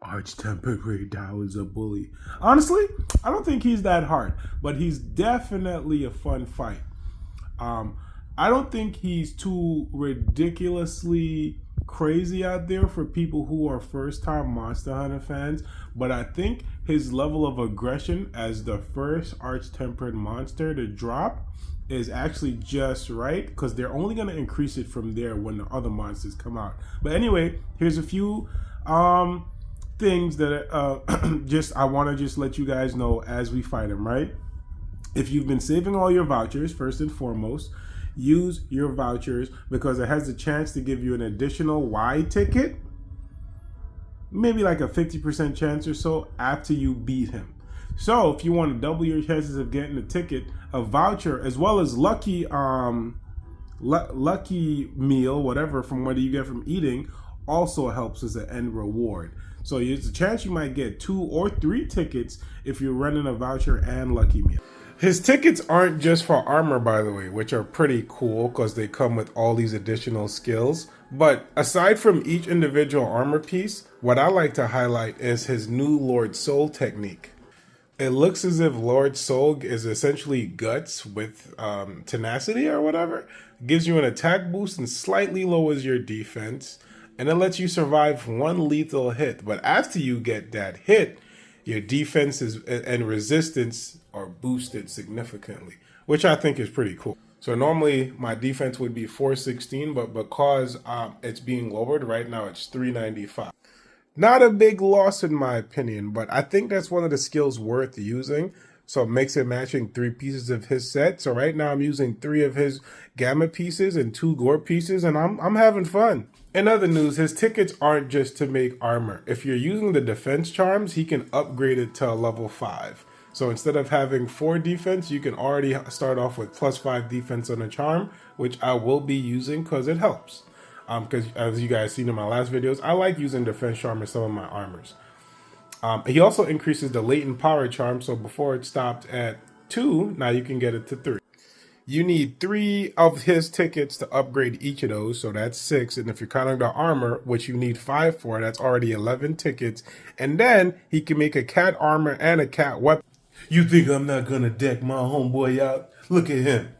Arch-tempered Raydao is a bully. Honestly, I don't think he's that hard, but he's definitely a fun fight. I don't think he's too ridiculously crazy out there for people who are first-time Monster Hunter fans, but I think his level of aggression as the first arch-tempered monster to drop is actually just right, because they're only going to increase it from there when the other monsters come out. But anyway, here's a few things that just I want to just let you guys know as we fight him, right? If you've been saving all your vouchers, first and foremost, use your vouchers because it has the chance to give you an additional Y ticket, maybe like a 50% chance or so after you beat him. So if you want to double your chances of getting a ticket, a voucher, as well as lucky meal, whatever, from what you get from eating, also helps as an end reward. So there's a chance you might get 2 or 3 tickets if you're running a voucher and lucky meal. His tickets aren't just for armor, by the way, which are pretty cool because they come with all these additional skills. But aside from each individual armor piece, what I like to highlight is his new Lord Soul technique. It looks as if Lord Soul is essentially guts with tenacity or whatever. It gives you an attack boost and slightly lowers your defense. And it lets you survive 1 lethal hit. But after you get that hit, your defense and resistance are boosted significantly, which I think is pretty cool. So normally my defense would be 416, but because it's being lowered right now, it's 395. Not a big loss in my opinion, but I think that's one of the skills worth using. So it makes it matching 3 pieces of his set. So right now I'm using 3 of his Gamma pieces and 2 Gore pieces, and I'm having fun. In other news, his tickets aren't just to make armor. If you're using the defense charms, he can upgrade it to a level 5. So instead of having 4 defense, you can already start off with +5 defense on a charm, which I will be using because it helps. Because as you guys seen in my last videos, I like using defense charm in some of my armors. He also increases the latent power charm, so before it stopped at 2, now you can get it to 3. You need 3 of his tickets to upgrade each of those, so that's 6. And if you're counting the armor, which you need 5 for, that's already 11 tickets. And then he can make a cat armor and a cat weapon. You think I'm not gonna deck my homeboy out? Look at him.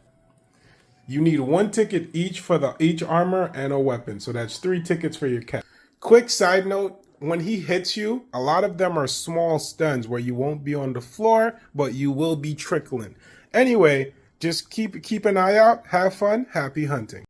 You need 1 ticket each for each armor and a weapon, so that's 3 tickets for your cat. Quick side note, when he hits you, a lot of them are small stuns where you won't be on the floor, but you will be trickling. Anyway, just keep an eye out, have fun, happy hunting.